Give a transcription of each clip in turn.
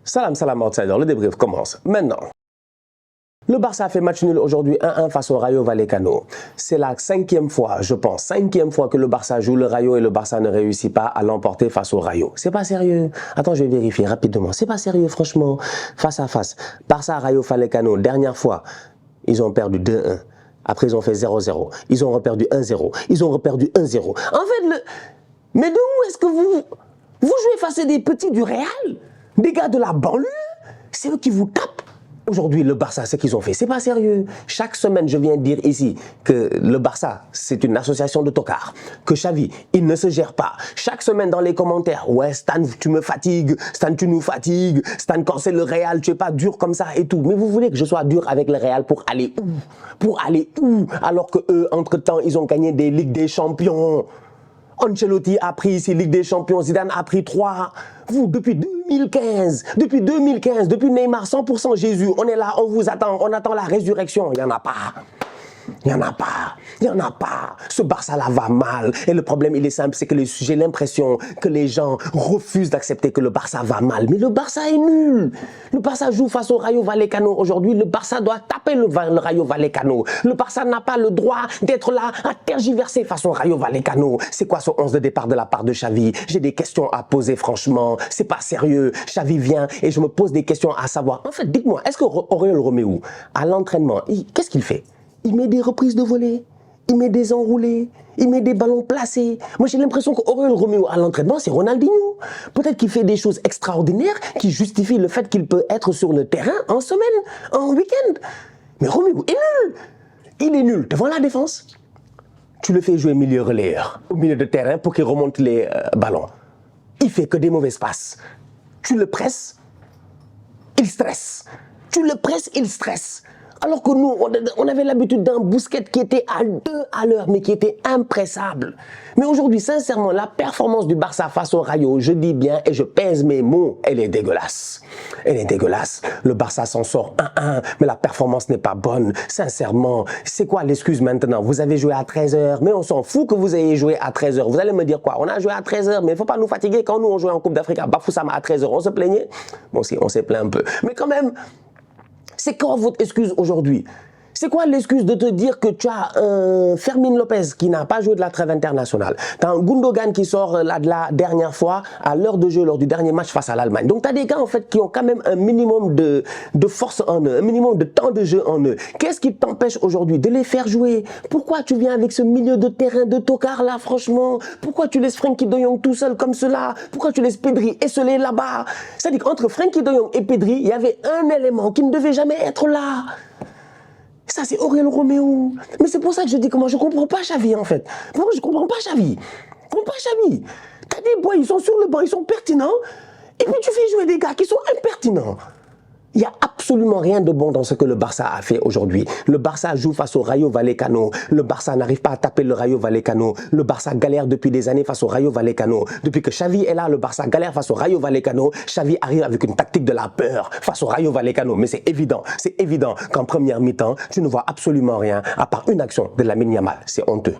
Salam outsider, le débrief commence maintenant. Le Barça a fait match nul aujourd'hui 1-1 face au Rayo Vallecano. C'est la 5e fois, je pense, 5e fois que le Barça joue le Rayo et le Barça ne réussit pas à l'emporter face au Rayo. C'est pas sérieux. Attends, je vais vérifier rapidement. C'est pas sérieux, franchement. Face à face. Barça Rayo Vallecano, dernière fois, ils ont perdu 2-1. Après, ils ont fait 0-0. Ils ont reperdu 1-0. Ils ont reperdu 1-0. En fait, mais de où est-ce que vous jouez face à des petits du Real? Des gars de la banlieue? C'est eux qui vous tapent. Aujourd'hui, le Barça, ce qu'ils ont fait, c'est pas sérieux. Chaque semaine, je viens dire ici que le Barça, c'est une association de tocards. Que Xavi, il ne se gère pas. Chaque semaine dans les commentaires, ouais, Stan, tu me fatigues. Stan, tu nous fatigues. Stan, quand c'est le Real, tu es pas dur comme ça et tout. Mais vous voulez que je sois dur avec le Real pour aller où? Pour aller où? Alors que eux, entre-temps, ils ont gagné des Ligues des Champions. Ancelotti a pris ici Ligue des Champions, Zidane a pris 3. Vous, depuis 2015, depuis Neymar, 100% Jésus, on est là, on vous attend, on attend la résurrection. Il n'y en a pas. Il n'y en a pas. Il n'y en a pas. Ce Barça-là va mal. Et le problème, il est simple, c'est que j'ai l'impression que les gens refusent d'accepter que le Barça va mal. Mais le Barça est nul. Le Barça joue face au Rayo Vallecano aujourd'hui. Le Barça doit taper le Rayo Vallecano. Le Barça n'a pas le droit d'être là à tergiverser face au Rayo Vallecano. C'est quoi ce 11 de départ de la part de Xavi? J'ai des questions à poser, franchement. C'est pas sérieux. Xavi vient et je me pose des questions à savoir. En fait, dites-moi, est-ce que Oriol Romeu, à l'entraînement, qu'est-ce qu'il fait? Il met des reprises de volée, il met des enroulés, il met des ballons placés. Moi, j'ai l'impression qu'Oriol Romeu à l'entraînement, c'est Ronaldinho. Peut-être qu'il fait des choses extraordinaires qui justifient le fait qu'il peut être sur le terrain en semaine, en week-end. Mais Romeu est nul. Il est nul devant la défense. Tu le fais jouer milieu relayeur, au milieu de terrain pour qu'il remonte les ballons. Il fait que des mauvaises passes. Tu le presses, il stresse. Tu le presses, il stresse. Alors que nous, on avait l'habitude d'un Busquets qui était à 2 à l'heure, mais qui était impressable. Mais aujourd'hui, sincèrement, la performance du Barça face au Rayo, je dis bien et je pèse mes mots, elle est dégueulasse. Elle est dégueulasse. Le Barça s'en sort 1-1, mais la performance n'est pas bonne. Sincèrement, c'est quoi l'excuse maintenant? Vous avez joué à 13h, mais on s'en fout que vous ayez joué à 13h. Vous allez me dire quoi? On a joué à 13h, mais il ne faut pas nous fatiguer. Quand nous, on jouait en Coupe d'Afrique à Bafoussam à 13h, on se plaignait? Bon, si, on s'est plaint un peu. Mais quand même... C'est quoi votre excuse aujourd'hui? C'est quoi l'excuse de te dire que tu as un Fermin Lopez qui n'a pas joué de la trêve internationale? Tu as un Gundogan qui sort la dernière fois à l'heure de jeu lors du dernier match face à l'Allemagne. Donc tu as des gars en fait qui ont quand même un minimum de force en eux, un minimum de temps de jeu en eux. Qu'est-ce qui t'empêche aujourd'hui de les faire jouer? Pourquoi tu viens avec ce milieu de terrain de tocard là, franchement? Pourquoi tu laisses Frenkie de Jong tout seul comme cela? Pourquoi tu laisses Pedri esselé là-bas? C'est-à-dire qu'entre Frenkie de Jong et Pedri, il y avait un élément qui ne devait jamais être là. Ça, c'est Oriol Romeu. Mais c'est pour ça que je dis que moi, je ne comprends pas Xavi, en fait. Moi, je ne comprends pas Xavi. Je comprends pas Xavi. T'as des boys, ils sont sur le banc, ils sont pertinents. Et puis, tu fais jouer des gars qui sont impertinents. Il n'y a absolument rien de bon dans ce que le Barça a fait aujourd'hui. Le Barça joue face au Rayo Vallecano. Le Barça n'arrive pas à taper le Rayo Vallecano. Le Barça galère depuis des années face au Rayo Vallecano. Depuis que Xavi est là, le Barça galère face au Rayo Vallecano. Xavi arrive avec une tactique de la peur face au Rayo Vallecano. Mais c'est évident qu'en première mi-temps, tu ne vois absolument rien à part une action de Lamine Yamal. C'est honteux.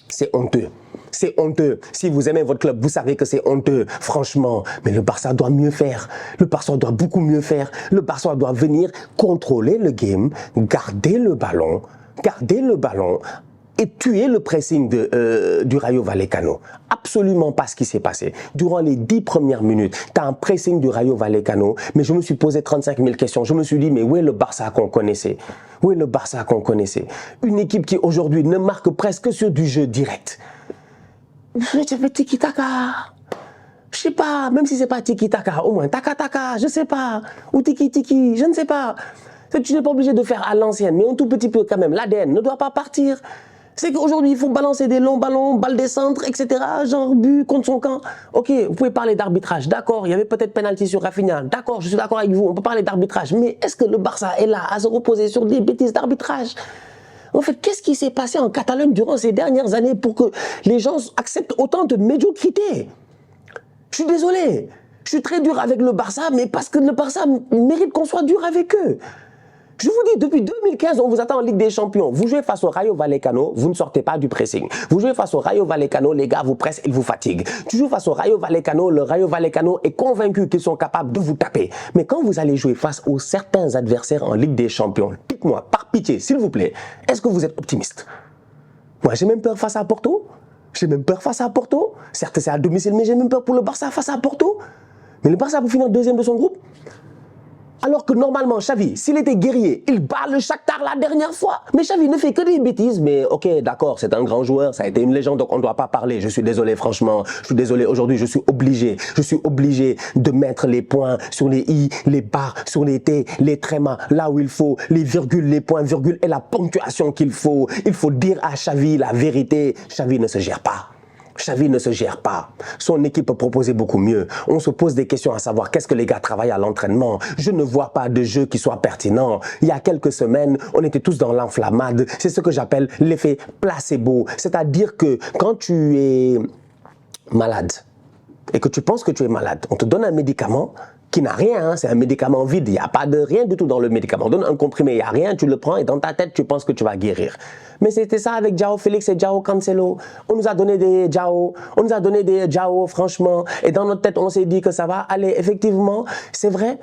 C'est honteux. C'est honteux. Si vous aimez votre club, vous savez que c'est honteux. Franchement, mais le Barça doit mieux faire. Le Barça doit beaucoup mieux faire. Le Barça doit venir contrôler le game, garder le ballon et tuer le pressing du Rayo Vallecano. Absolument pas ce qui s'est passé. Durant les 10 premières minutes, tu as un pressing du Rayo Vallecano, mais je me suis posé 35 000 questions. Je me suis dit, mais où est le Barça qu'on connaissait? Où est le Barça qu'on connaissait? Une équipe qui aujourd'hui ne marque presque sur du jeu direct. Je fais tiki-taka. Je sais pas, même si c'est pas tiki-taka, au moins taka-taka, je sais pas. Ou tiki-tiki, je ne sais pas. Tu n'es pas obligé de faire à l'ancienne, mais un tout petit peu quand même. L'ADN ne doit pas partir. C'est qu'aujourd'hui, il faut balancer des longs ballons, balles des centres, etc. Genre but contre son camp. Ok, vous pouvez parler d'arbitrage, d'accord. Il y avait peut-être pénalty sur Rafinha, d'accord, je suis d'accord avec vous, on peut parler d'arbitrage. Mais est-ce que le Barça est là à se reposer sur des bêtises d'arbitrage? En fait, qu'est-ce qui s'est passé en Catalogne durant ces dernières années pour que les gens acceptent autant de médiocrité? Je suis désolé. Je suis très dur avec le Barça, mais parce que le Barça mérite qu'on soit dur avec eux. Je vous dis, depuis 2015, on vous attend en Ligue des Champions. Vous jouez face au Rayo Vallecano, vous ne sortez pas du pressing. Vous jouez face au Rayo Vallecano, les gars vous pressent, ils vous fatiguent. Tu joues face au Rayo Vallecano, le Rayo Vallecano est convaincu qu'ils sont capables de vous taper. Mais quand vous allez jouer face aux certains adversaires en Ligue des Champions, dites-moi, par pitié, s'il vous plaît, est-ce que vous êtes optimiste? Moi, j'ai même peur face à Porto. J'ai même peur face à Porto. Certes, c'est à domicile, mais j'ai même peur pour le Barça face à Porto. Mais le Barça, pour finir deuxième de son groupe. Alors que normalement, Xavi, s'il était guerrier, il bat le Shakhtar la dernière fois. Mais Xavi ne fait que des bêtises. Mais ok, d'accord, c'est un grand joueur, ça a été une légende, donc on ne doit pas parler. Je suis désolé, franchement. Je suis désolé, aujourd'hui, je suis obligé. Je suis obligé de mettre les points sur les i, les barres sur les t, les trémas, là où il faut, les virgules, les points, virgules et la ponctuation qu'il faut. Il faut dire à Xavi la vérité. Xavi ne se gère pas. Xavi ne se gère pas. Son équipe proposait beaucoup mieux. On se pose des questions à savoir qu'est-ce que les gars travaillent à l'entraînement. Je ne vois pas de jeu qui soit pertinent. Il y a quelques semaines, on était tous dans l'enflammade. C'est ce que j'appelle l'effet placebo. C'est-à-dire que quand tu es malade et que tu penses que tu es malade, on te donne un médicament qui n'a rien, hein, c'est un médicament vide, il n'y a pas de rien du tout dans le médicament. On donne un comprimé, il n'y a rien, tu le prends et dans ta tête, tu penses que tu vas guérir. Mais c'était ça avec João Félix et João Cancelo. On nous a donné des João, franchement. Et dans notre tête, on s'est dit que ça va aller. Effectivement, c'est vrai,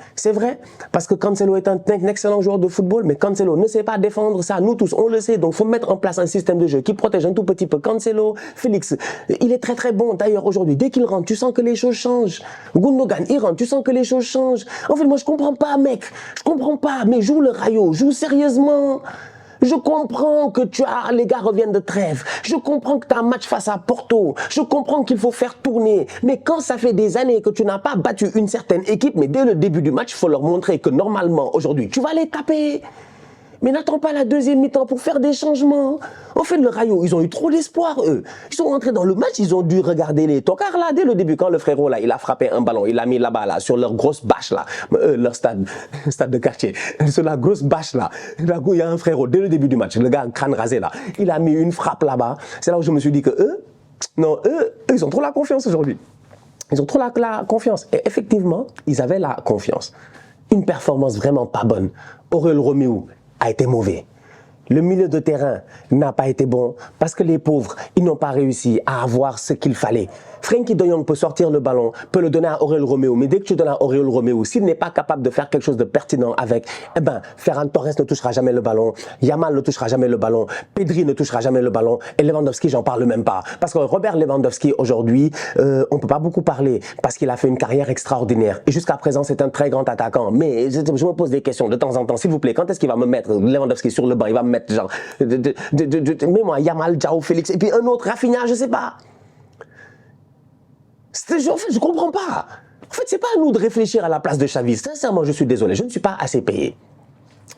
parce que Cancelo est un excellent joueur de football, mais Cancelo ne sait pas défendre ça. Nous tous, on le sait. Donc, il faut mettre en place un système de jeu qui protège un tout petit peu Cancelo. Félix, il est très très bon. D'ailleurs, aujourd'hui, dès qu'il rentre, tu sens que les choses changent. Gundogan, il rentre, tu sens que les choses changent. En fait, moi, je comprends pas, mec. Je comprends pas. Mais joue le Rayo, joue sérieusement. Je comprends que les gars reviennent de trêve. Je comprends que tu as un match face à Porto. Je comprends qu'il faut faire tourner. Mais quand ça fait des années que tu n'as pas battu une certaine équipe, mais dès le début du match, il faut leur montrer que normalement, aujourd'hui, tu vas les taper. Mais n'attends pas la deuxième mi-temps pour faire des changements. Au fait, le Rayo, ils ont eu trop d'espoir, eux. Ils sont rentrés dans le match, ils ont dû regarder les tocards, là, dès le début, quand le frérot, là, il a frappé un ballon, il l'a mis là-bas, là, sur leur grosse bâche, là, leur stade de quartier, sur la grosse bâche, là. Là, il y a un frérot, dès le début du match, le gars crâne rasé, là, il a mis une frappe là-bas. C'est là où je me suis dit que eux, ils ont trop la confiance aujourd'hui. Ils ont trop la confiance. Et effectivement, ils avaient la confiance. Une performance vraiment pas bonne. Aurel Roméo a été mauvais. Le milieu de terrain n'a pas été bon parce que les pauvres, ils n'ont pas réussi à avoir ce qu'il fallait. Frenkie de Jong peut sortir le ballon, peut le donner à Aurel Roméo, mais dès que tu donnes à Aurel Roméo, s'il n'est pas capable de faire quelque chose de pertinent avec, eh ben, Ferran Torres ne touchera jamais le ballon, Yamal ne touchera jamais le ballon, Pedri ne touchera jamais le ballon, et Lewandowski, j'en parle même pas. Parce que Robert Lewandowski, aujourd'hui, on peut pas beaucoup parler parce qu'il a fait une carrière extraordinaire. Et jusqu'à présent, c'est un très grand attaquant. Mais je me pose des questions de temps en temps. S'il vous plaît, quand est-ce qu'il va me mettre Lewandowski sur le banc? Il va me mettre genre, mets-moi Yamal, João Félix, et puis un autre, Rafinha, je sais pas. En fait, je comprends pas. En fait, c'est pas à nous de réfléchir à la place de Xavi. Sincèrement, je suis désolé, je ne suis pas assez payé.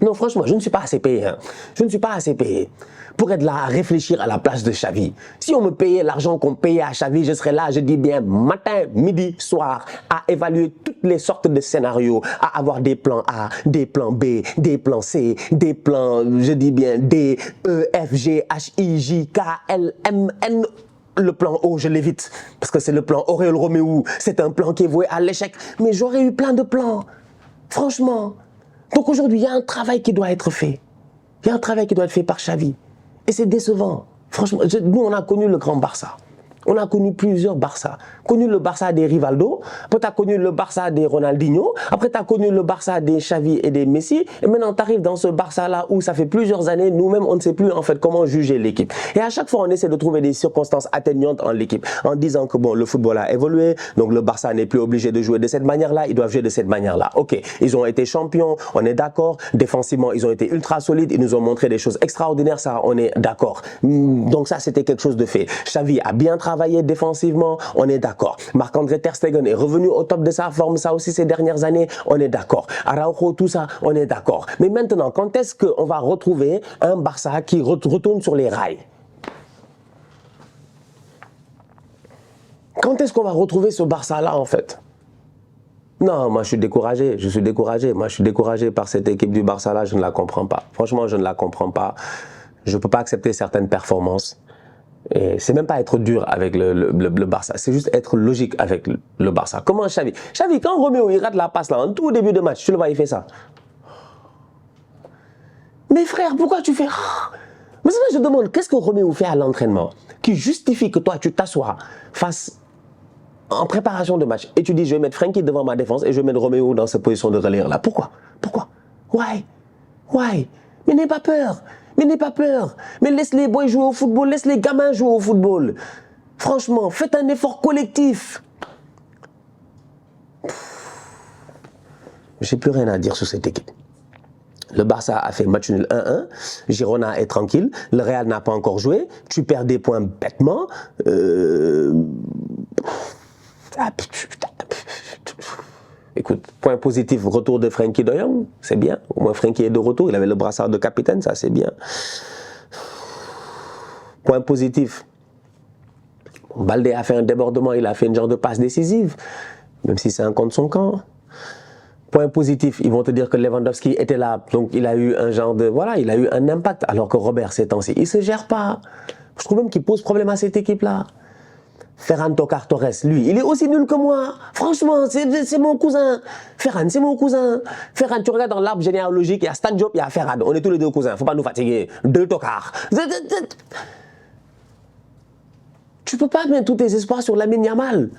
Non, franchement, je ne suis pas assez payé. Hein. Je ne suis pas assez payé pour être là à réfléchir à la place de Xavi. Si on me payait l'argent qu'on payait à Xavi, je serais là, je dis bien, matin, midi, soir, à évaluer toutes les sortes de scénarios, à avoir des plans A, des plans B, des plans C, des plans, je dis bien, D, E, F, G, H, I, J, K, L, M, N. Le plan O, je l'évite, parce que c'est le plan Aurel Roméo, c'est un plan qui est voué à l'échec. Mais j'aurais eu plein de plans, franchement. Donc aujourd'hui, il y a un travail qui doit être fait. Il y a un travail qui doit être fait par Xavi. Et c'est décevant. Franchement, nous, on a connu le grand Barça. On a connu plusieurs Barça. Connu le Barça des Rivaldo, après tu as connu le Barça des Ronaldinho, après tu as connu le Barça des Xavi et des Messi, et maintenant tu arrives dans ce Barça-là où ça fait plusieurs années, nous-mêmes on ne sait plus en fait comment juger l'équipe. Et à chaque fois on essaie de trouver des circonstances atteignantes en l'équipe, en disant que bon, le football a évolué, donc le Barça n'est plus obligé de jouer de cette manière-là, ils doivent jouer de cette manière-là. Ok, ils ont été champions, on est d'accord, défensivement ils ont été ultra solides, ils nous ont montré des choses extraordinaires, ça on est d'accord. Donc ça c'était quelque chose de fait. Xavi a bien travaillé défensivement, on est d'accord. Marc-André Ter Stegen est revenu au top de sa forme, ça aussi ces dernières années, on est d'accord. Araujo, tout ça, on est d'accord. Mais maintenant, quand est-ce qu'on va retrouver un Barça qui retourne sur les rails? Quand est-ce qu'on va retrouver ce Barça-là en fait? Non, moi je suis découragé, Moi je suis découragé par cette équipe du Barça-là, je ne la comprends pas. Franchement, je ne la comprends pas. Je ne peux pas accepter certaines performances. Et c'est même pas être dur avec le Barça, c'est juste être logique avec le Barça. Comment Xavi, quand Roméo il rate la passe là, en tout début de match, tu le vois, il fait ça. Mais frère, pourquoi tu fais... Mais ça, je demande, qu'est-ce que Roméo fait à l'entraînement qui justifie que toi, tu t'assois face en préparation de match et tu dis, je vais mettre Frenkie devant ma défense et je vais mettre Roméo dans cette position de relire là. Pourquoi? Pourquoi? Why? Why? Mais n'aie pas peur. Mais n'aie pas peur. Mais laisse les boys jouer au football, laisse les gamins jouer au football. Franchement, faites un effort collectif. J'ai plus rien à dire sur cette équipe. Le Barça a fait match nul 1-1, Girona est tranquille, le Real n'a pas encore joué, tu perds des points bêtement. Écoute, point positif, retour de Frenkie de Jong, c'est bien. Au moins Frenkie est de retour, il avait le brassard de capitaine, ça c'est bien. Point positif, Baldé a fait un débordement, il a fait une genre de passe décisive, même si c'est un contre son camp. Point positif, ils vont te dire que Lewandowski était là, donc il a eu un genre de... Voilà, il a eu un impact, alors que Robert, ces temps-ci, il ne se gère pas. Je trouve même qu'il pose problème à cette équipe-là. Ferran Torres, lui, il est aussi nul que moi. Franchement, c'est mon cousin. Ferran, c'est mon cousin. Ferran, tu regardes dans l'arbre généalogique, il y a Stan Diop, il y a Ferran. On est tous les deux cousins, il ne faut pas nous fatiguer. Deux tocards. Tu ne peux pas mettre tous tes espoirs sur Lamine Yamal.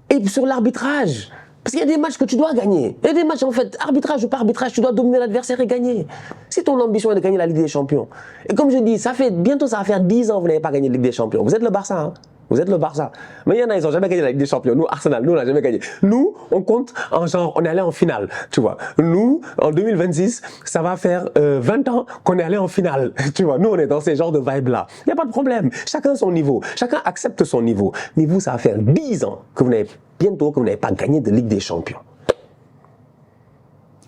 Et sur l'arbitrage. Parce qu'il y a des matchs que tu dois gagner. Il y a des matchs, en fait, arbitrage ou pas arbitrage, tu dois dominer l'adversaire et gagner. Si ton ambition est de gagner la Ligue des Champions. Et comme je dis, bientôt ça va faire 10 ans que vous n'avez pas gagné la Ligue des Champions. Vous êtes le Barça, hein. Vous êtes le Barça. Mais il y en a, ils n'ont jamais gagné la Ligue des Champions. Nous, Arsenal, nous, on n'a jamais gagné. Nous, on compte en genre, on est allé en finale, tu vois. Nous, en 2026, ça va faire 20 ans qu'on est allé en finale, tu vois. Nous, on est dans ces genres de vibes-là. Il n'y a pas de problème. Chacun son niveau. Chacun accepte son niveau. Mais vous, ça va faire 10 ans que vous n'avez bientôt que vous n'avez pas gagné de Ligue des Champions.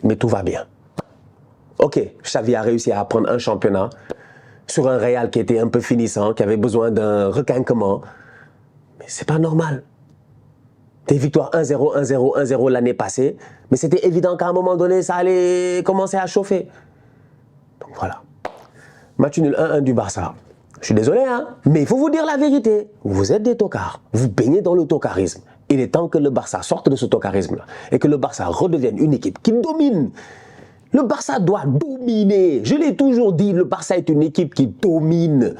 Mais tout va bien. Ok, Xavi a réussi à prendre un championnat sur un Real qui était un peu finissant, qui avait besoin d'un requinquement. Mais c'est pas normal. Des victoires 1-0, 1-0, 1-0 l'année passée, mais c'était évident qu'à un moment donné, ça allait commencer à chauffer. Donc voilà. Match nul 1-1 du Barça. Je suis désolé, hein, mais il faut vous dire la vérité. Vous êtes des tocards. Vous baignez dans le tocarisme. Il est temps que le Barça sorte de ce tocarisme-là et que le Barça redevienne une équipe qui domine. Le Barça doit dominer. Je l'ai toujours dit, le Barça est une équipe qui domine.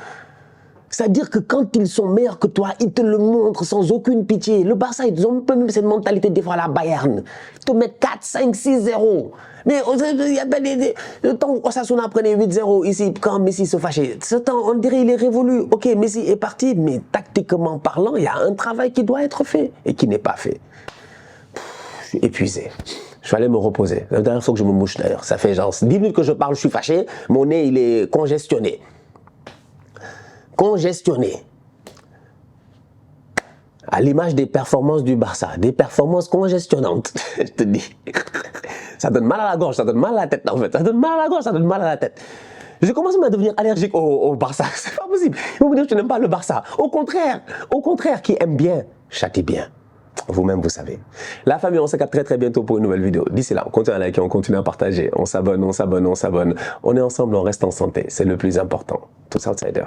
C'est-à-dire que quand ils sont meilleurs que toi, ils te le montrent sans aucune pitié. Le Barça, ils ont un peu même cette mentalité des fois à la Bayern. Ils te mettent 4, 5, 6-0. Mais le temps où Osasuna prenait 8-0 ici, quand Messi se fâchait, ce temps, on dirait qu'il est révolu. Ok, Messi est parti, mais tactiquement parlant, il y a un travail qui doit être fait et qui n'est pas fait. Je suis épuisé. Je vais aller me reposer. La dernière fois que je me mouche d'ailleurs, ça fait genre 10 minutes que je parle, je suis fâché, mon nez il est congestionné. Congestionné. À l'image des performances du Barça, des performances congestionnantes, je te dis. Ça donne mal à la gorge, ça donne mal à la tête en fait. Ça donne mal à la gorge, ça donne mal à la tête. Je commence à devenir allergique au Barça. C'est pas possible. Ils vont me dire que tu n'aimes pas le Barça. Au contraire, qui aime bien, châtie bien. Vous-même, vous savez. La famille, on se capte très très bientôt pour une nouvelle vidéo. D'ici là, on continue à liker, on continue à partager. On s'abonne, on s'abonne, on s'abonne. On est ensemble, on reste en santé. C'est le plus important. Tous outsiders.